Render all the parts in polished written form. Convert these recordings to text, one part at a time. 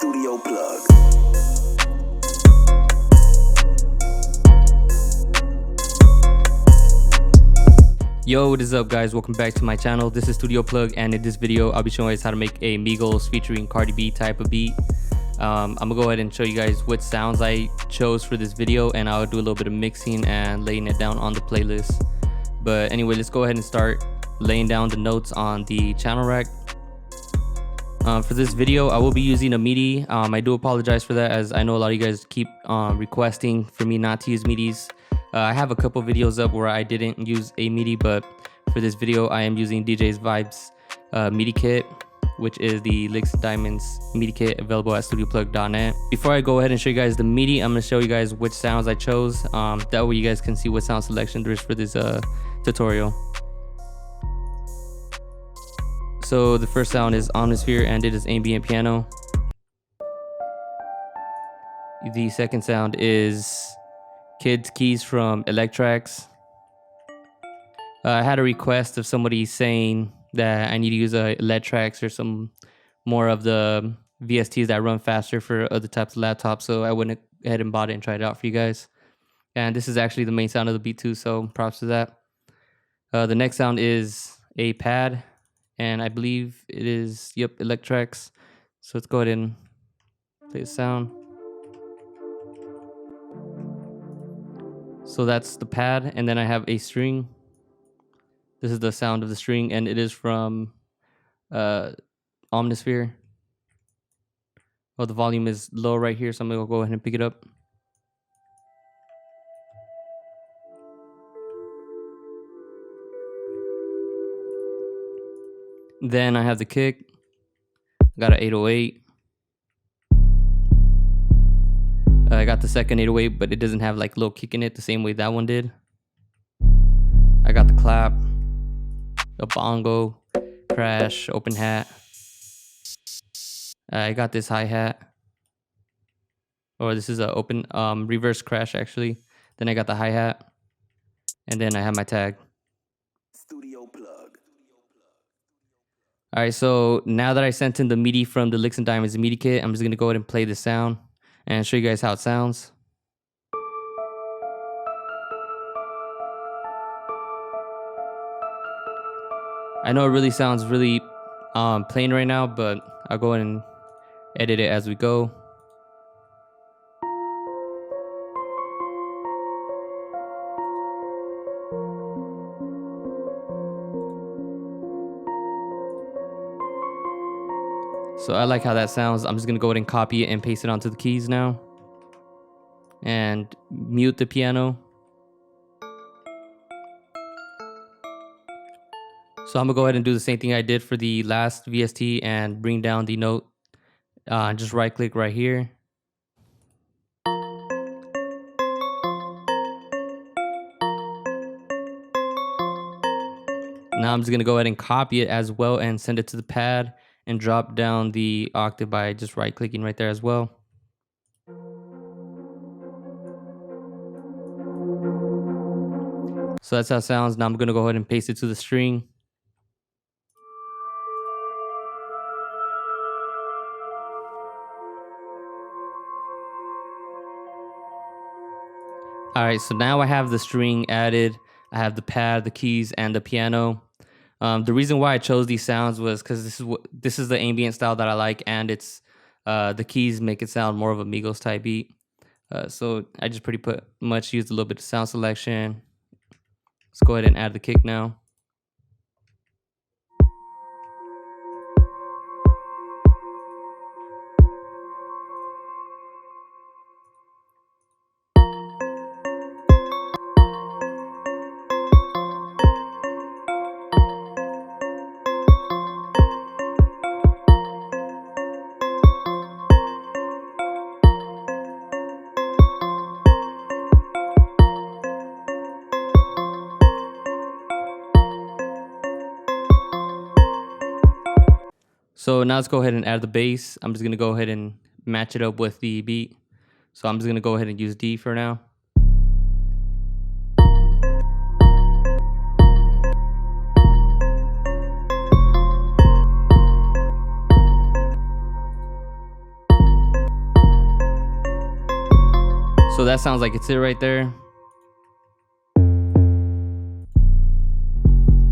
StudioPlug. Yo, what is up guys, welcome back to my channel. This is StudioPlug, and in this video I'll be showing you guys how to make a Migos featuring Cardi B type of beat. I'm gonna go ahead and show you guys what sounds I chose for this video, and I'll do a little bit of mixing and laying it down on the playlist. But anyway, let's go ahead and start laying down the notes on the channel rack. For this video I will be using a MIDI. I do apologize for that, as I know a lot of you guys keep requesting for me not to use MIDIs. I have a couple videos up where I didn't use a MIDI, but for this video I am using DJ's Vibes MIDI kit, which is the Licks and Diamonds MIDI kit available at StudioPlug.net. Before I go ahead and show you guys the MIDI, I'm going to show you guys which sounds I chose. That way you guys can see what sound selection there is for this tutorial. So the first sound is Omnisphere, and it is ambient piano. The second sound is Kids Keys from Electrax. I had a request of somebody saying that I need to use Electrax or some more of the VSTs that run faster for other types of laptops, so I went ahead and bought it and tried it out for you guys. And this is actually the main sound of the beat too, so props to that. The next sound is a pad, and I believe it is, yep, Electrax. So let's go ahead and play the sound. So that's the pad, and then I have a string. This is the sound of the string, and it is from Omnisphere. Well, the volume is low right here, so I'm gonna go ahead and pick it up. Then I have the kick. I got an 808. I got the second 808, but it doesn't have like little kick in it the same way that one did. I got the clap, a bongo, crash, open hat. I got this hi-hat, or this is a open reverse crash actually. Then I got the hi-hat, and then I have my tag. Alright, so now that I sent in the MIDI from the Licks and Diamonds MIDI kit, I'm just gonna go ahead and play the sound and show you guys how it sounds. I know it really sounds really plain right now, but I'll go ahead and edit it as we go. So I like how that sounds. I'm just gonna go ahead and copy it and paste it onto the keys now, and mute the piano. So I'm gonna go ahead and do the same thing I did for the last VST and bring down the note. Just right click right here. Now I'm just gonna go ahead and copy it as well and send it to the pad, and drop down the octave by just right clicking right there as well. So that's how it sounds. Now I'm gonna go ahead and paste it to the string. Alright, so now I have the string added. I have the pad, the keys, and the piano. The reason why I chose these sounds was because this is the ambient style that I like, and it's the keys make it sound more of a Migos type beat. So I just pretty much used a little bit of sound selection. Let's go ahead and add the kick now. So now let's go ahead and add the bass. I'm just gonna go ahead and match it up with the beat. So I'm just gonna go ahead and use D for now. So that sounds like it's it right there.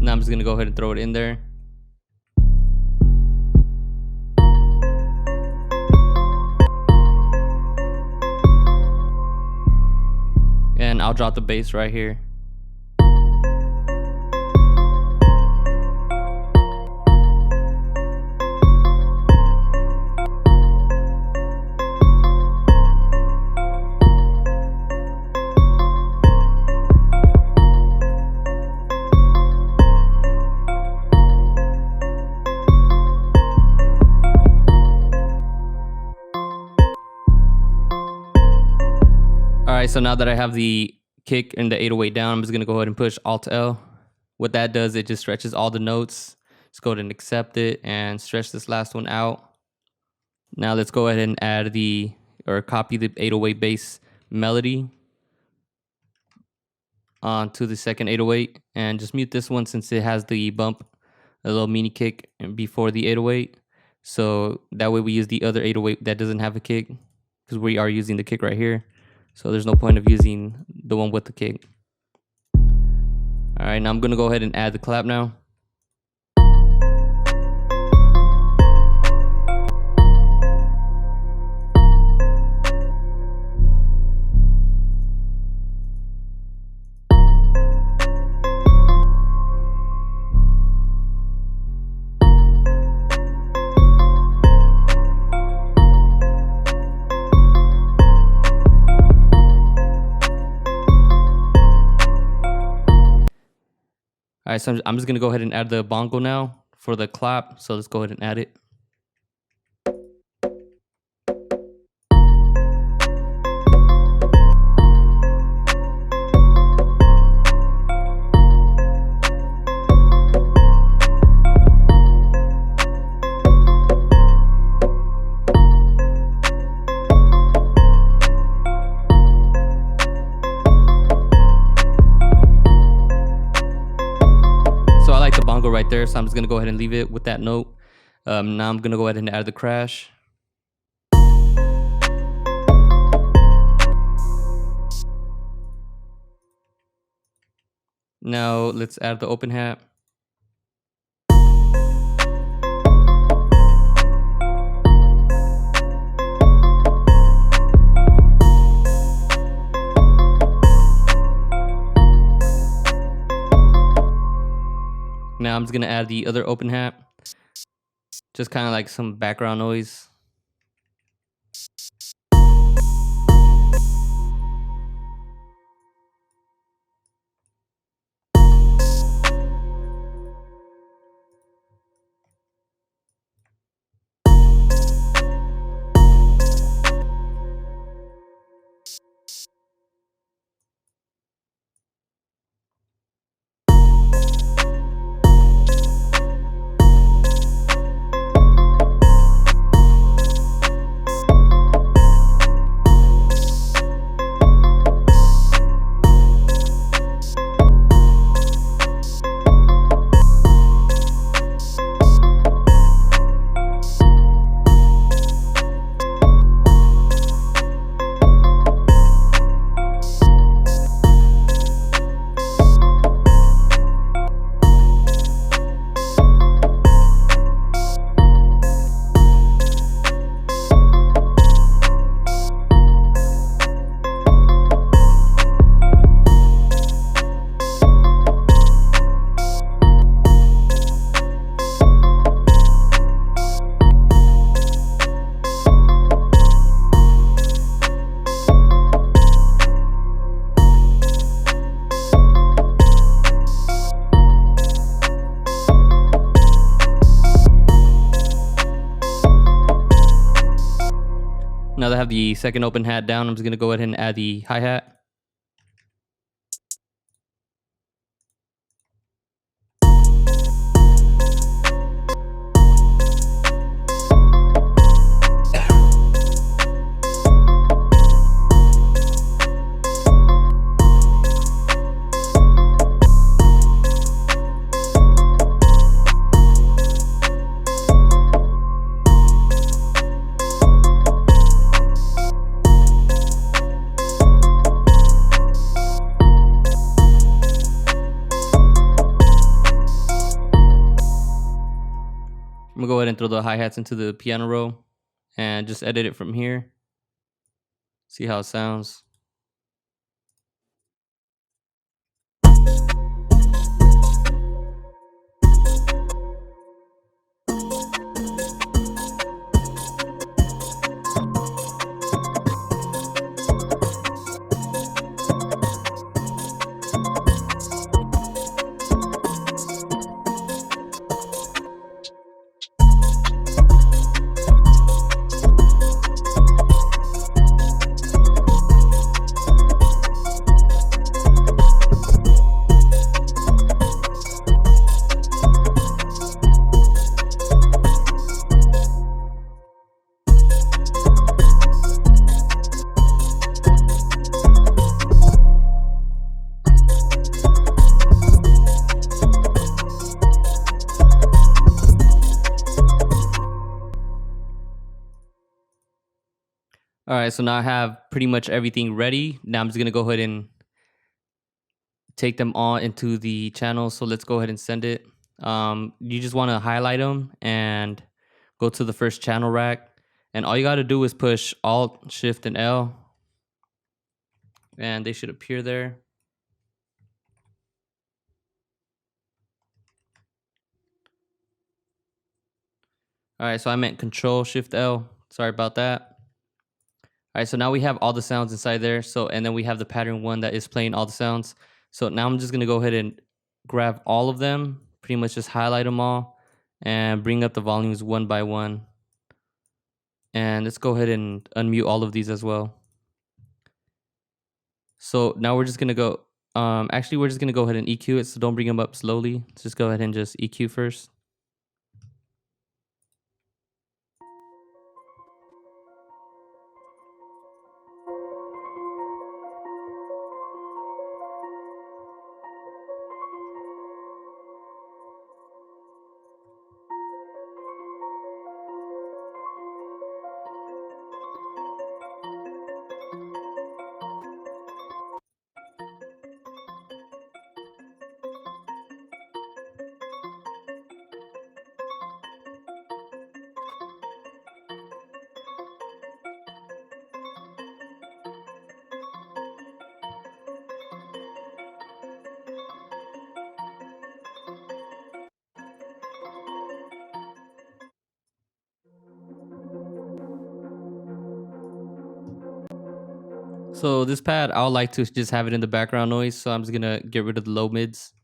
Now I'm just gonna go ahead and throw it in there. And I'll drop the bass right here. Alright, so now that I have the kick and the 808 down, I'm just gonna go ahead and push Alt L. What that does, it just stretches all the notes. Let's go ahead and accept it and stretch this last one out. Now let's go ahead and add or copy the 808 bass melody onto the second 808 and just mute this one since it has the bump, a little mini kick before the 808. So that way we use the other 808 that doesn't have a kick because we are using the kick right here. So there's no point of using the one with the kick. All right, now I'm gonna go ahead and add the clap now. All right, so I'm just gonna go ahead and add the bongo now for the clap. So let's go ahead and add it. Bongo right there, so I'm just gonna go ahead and leave it with that note. Now I'm gonna go ahead and add the crash. Now let's add the open hat. Now I'm just gonna add the other open hat, just kind of like some background noise. Now that I have the second open hat down, I'm just gonna go ahead and add the hi-hat. and throw the hi-hats into the piano roll and just edit it from here. See how it sounds. All right, so now I have pretty much everything ready. Now I'm just gonna go ahead and take them all into the channel. So let's go ahead and send it. You just want to highlight them and go to the first channel rack. And all you got to do is push Alt, Shift, and L. And they should appear there. All right, so I meant Control, Shift, L. Sorry about that. All right, so now we have all the sounds inside there. So, and then we have the pattern one that is playing all the sounds. So now I'm just gonna go ahead and grab all of them, pretty much just highlight them all and bring up the volumes one by one. And let's go ahead and unmute all of these as well. So now we're just gonna go, actually we're just gonna go ahead and EQ it. So don't bring them up slowly. Let's just go ahead and just EQ first. So this pad, I would like to just have it in the background noise. So I'm just gonna get rid of the low mids.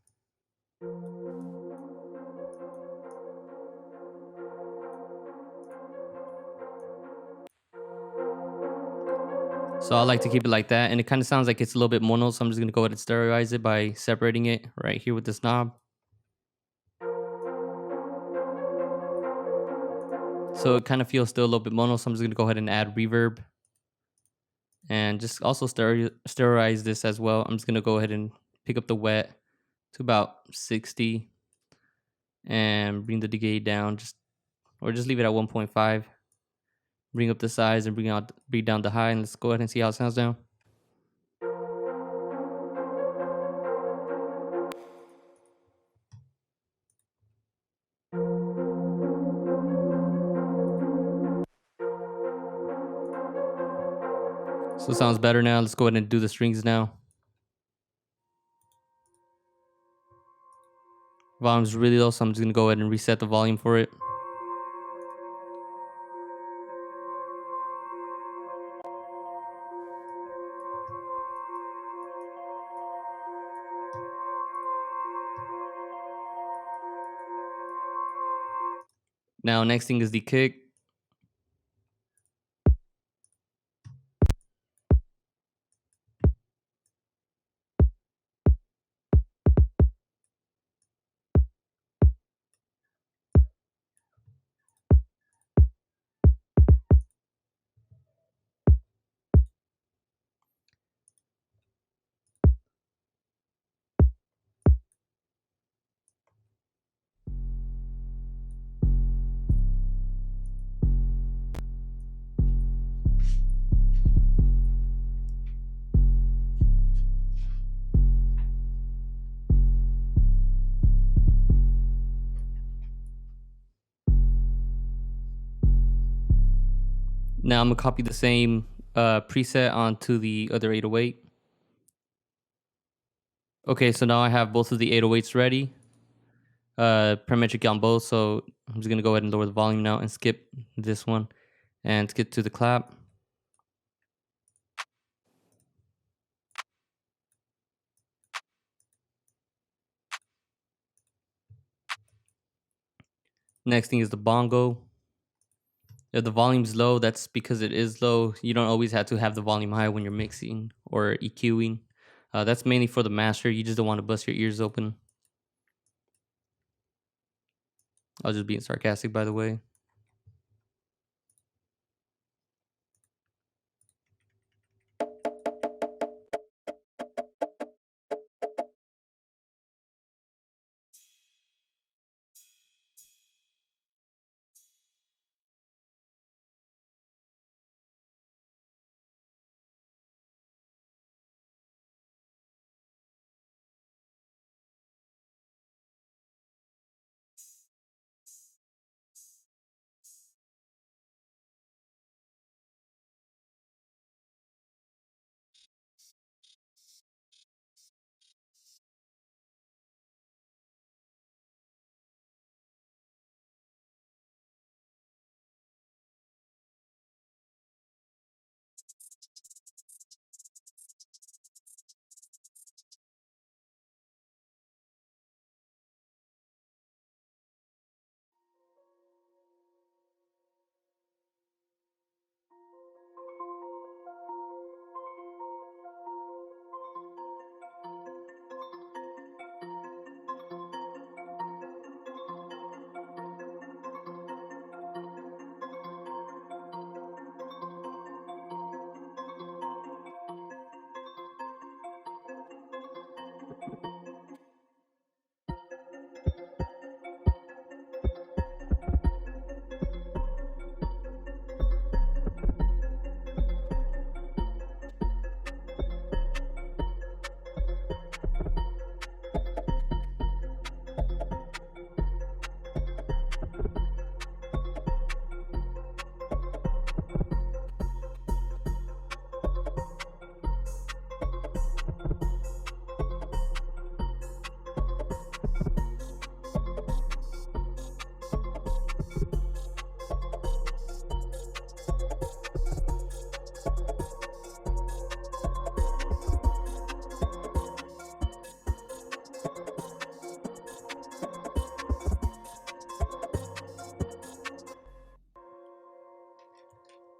So I like to keep it like that. And it kind of sounds like it's a little bit mono. So I'm just gonna go ahead and stereoize it by separating it right here with this knob. So it kind of feels still a little bit mono. So I'm just gonna go ahead and add reverb. And just also stereoize this as well. I'm just gonna go ahead and pick up the wet to about 60 and bring the decay down, or just leave it at 1.5. Bring up the size and bring down the high, and let's go ahead and see how it sounds now. So it sounds better now. Let's go ahead and do the strings now. Volume's really low, so I'm just gonna go ahead and reset the volume for it. Now, next thing is the kick. Now I'm gonna copy the same preset onto the other 808. Okay, so now I have both of the 808s ready, parametric on both. So I'm just gonna go ahead and lower the volume now and skip this one and skip to the clap. Next thing is the bongo. If the volume's low, that's because it is low. You don't always have to have the volume high when you're mixing or EQing. That's mainly for the master. You just don't want to bust your ears open. I was just being sarcastic, by the way.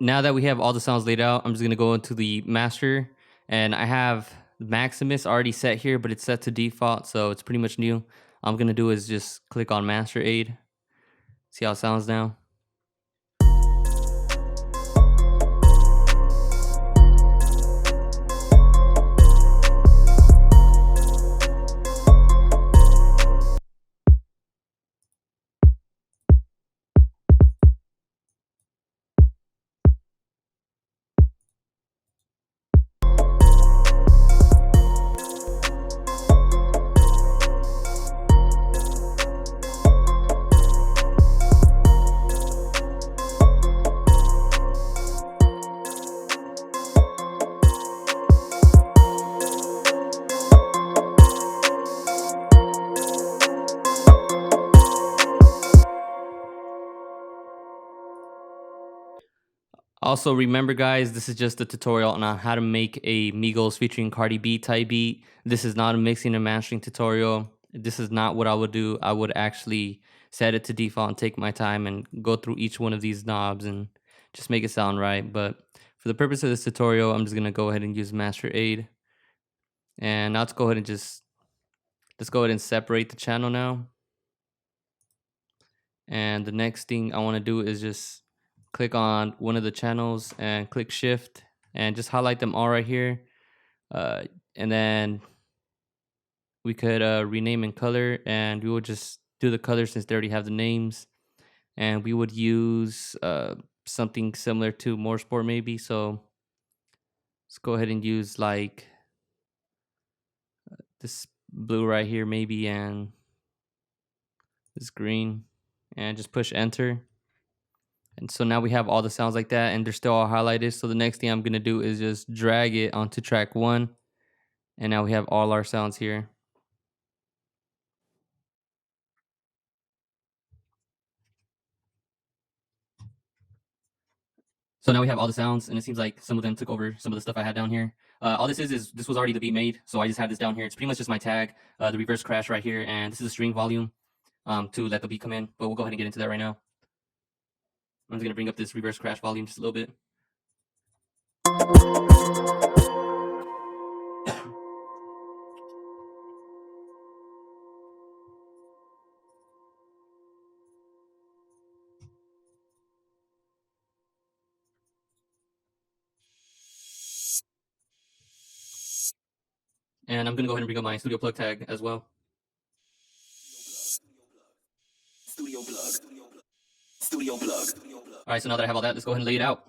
Now that we have all the sounds laid out, I'm just gonna go into the master, and I have Maximus already set here, but it's set to default, so it's pretty much new. All I'm gonna do is just click on master aid, see how it sounds now. Also, remember, guys, this is just a tutorial on how to make a Migos featuring Cardi B type beat. This is not a mixing and mastering tutorial. This is not what I would do. I would actually set it to default and take my time and go through each one of these knobs and just make it sound right. But for the purpose of this tutorial, I'm just going to go ahead and use Master Aid. And now let's go ahead and let's go ahead and separate the channel now. And the next thing I want to do is just click on one of the channels and click shift and just highlight them all right here. And then we could rename in color, and we will just do the color since they already have the names. And we would use something similar to Motorsport maybe. So let's go ahead and use like this blue right here maybe, and this green, and just push enter. And so now we have all the sounds like that, and they're still all highlighted. So the next thing I'm gonna do is just drag it onto track 1, and now we have all our sounds here. So now we have all the sounds, and it seems like some of them took over some of the stuff I had down here. All this is this was already the beat made, so I just had this down here. It's pretty much just my tag, the reverse crash right here, and this is a string volume to let the beat come in. But we'll go ahead and get into that right now. I'm just gonna bring up this reverse crash volume just a little bit. And I'm gonna go ahead and bring up my StudioPlug tag as well. StudioPlug. All right, so now that I have all that, let's go ahead and lay it out.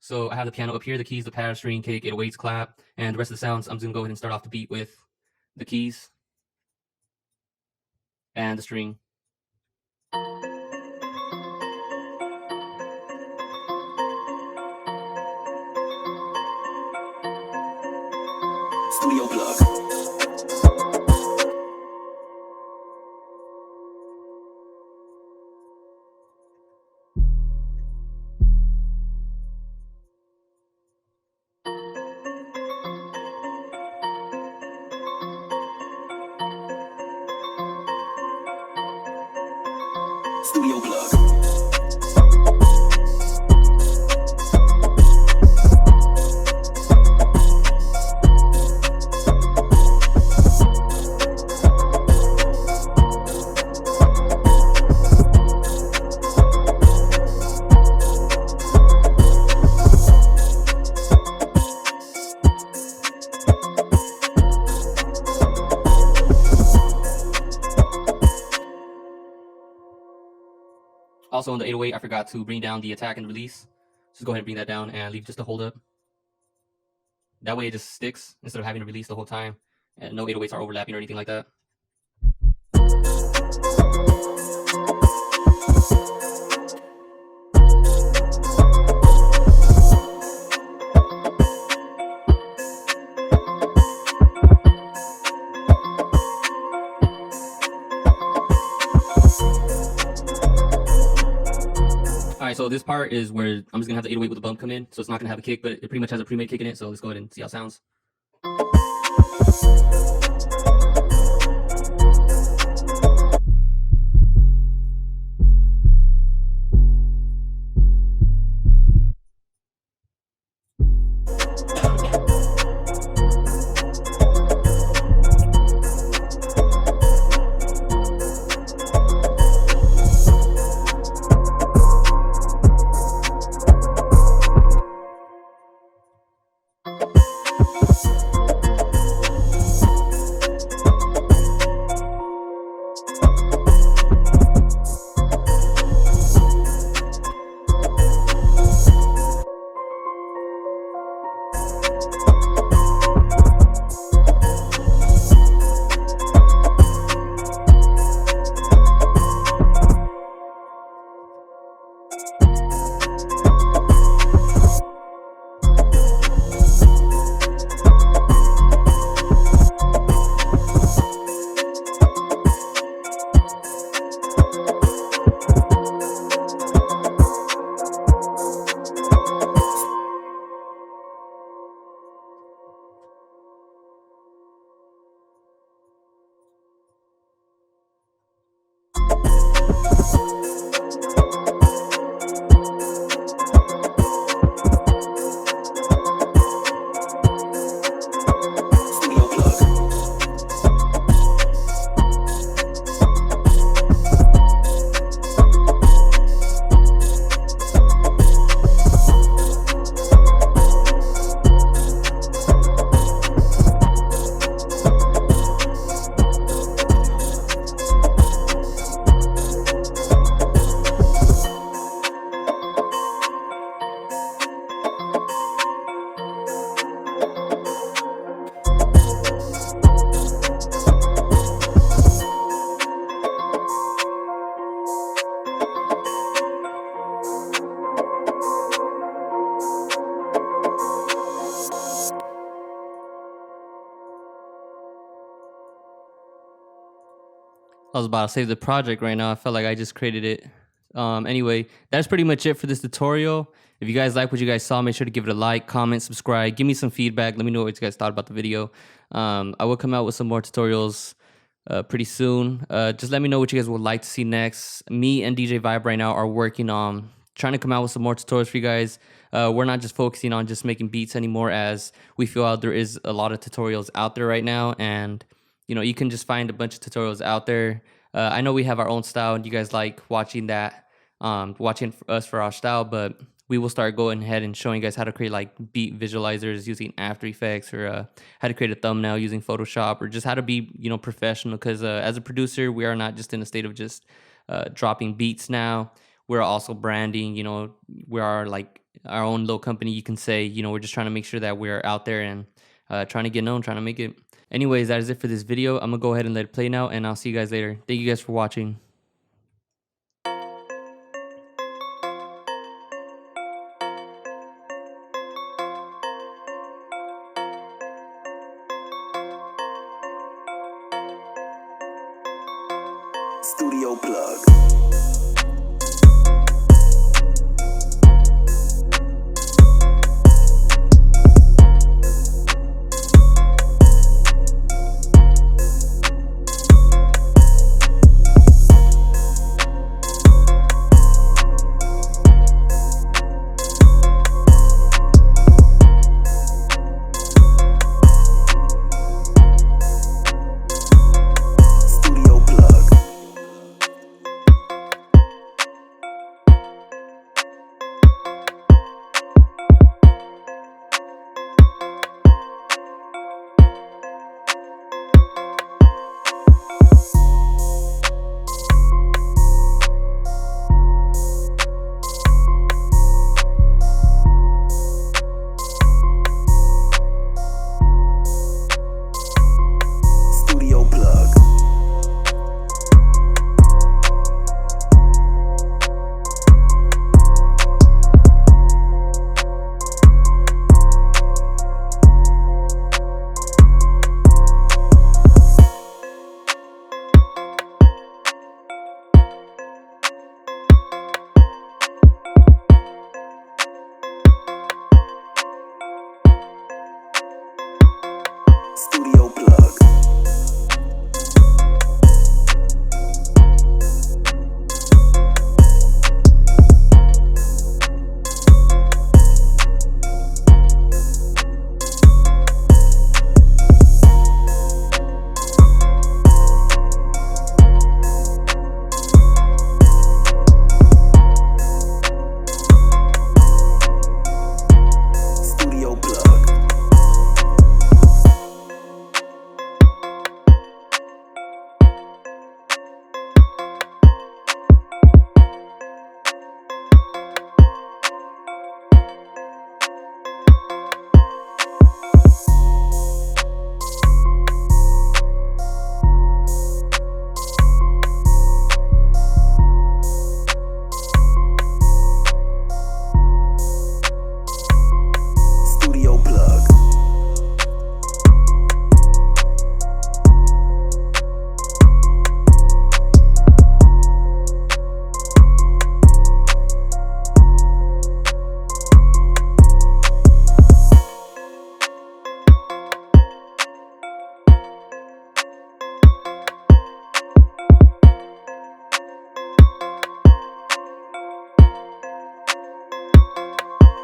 So I have the piano up here, the keys, the pad, string, kick, 808s, clap, and the rest of the sounds. I'm just gonna go ahead and start off the beat with the keys and the string. StudioPlug. StudioPlug. Also on the 808, I forgot to bring down the attack and release. Just go ahead and bring that down and leave just a hold up. That way it just sticks instead of having to release the whole time. And no 808s are overlapping or anything like that. Alright, so this part is where I'm just gonna have the 808 with the bump come in, so it's not gonna have a kick, but it pretty much has a pre-made kick in it, so let's go ahead and see how it sounds. I was about to save the project right now. I felt like I just created it. Anyway, that's pretty much it for this tutorial. If you guys like what you guys saw, make sure to give it a like, comment, subscribe, give me some feedback. Let me know what you guys thought about the video. I will come out with some more tutorials pretty soon. Just let me know what you guys would like to see next. Me and DJ Vibe right now are working on trying to come out with some more tutorials for you guys. We're not just focusing on just making beats anymore, as we feel out there is a lot of tutorials out there right now, and you know, you can just find a bunch of tutorials out there. I know we have our own style and you guys like watching that, watching us for our style, but we will start going ahead and showing you guys how to create like beat visualizers using After Effects, or how to create a thumbnail using Photoshop, or just how to be, you know, professional. Because as a producer, we are not just in a state of just dropping beats now. We're also branding, you know, we are like our own little company, you can say. You know, we're just trying to make sure that we're out there and trying to get known, trying to make it. Anyways, that is it for this video. I'm gonna go ahead and let it play now, and I'll see you guys later. Thank you guys for watching. StudioPlug.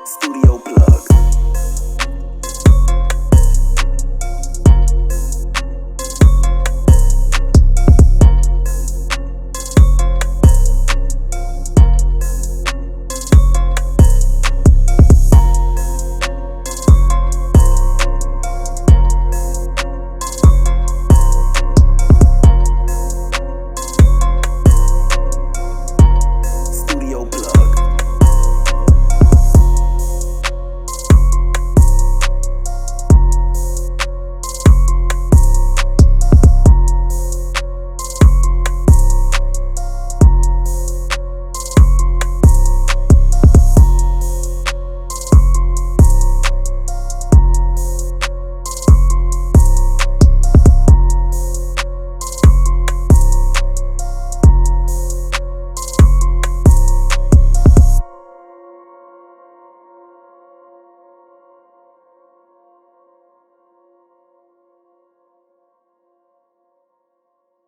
Studio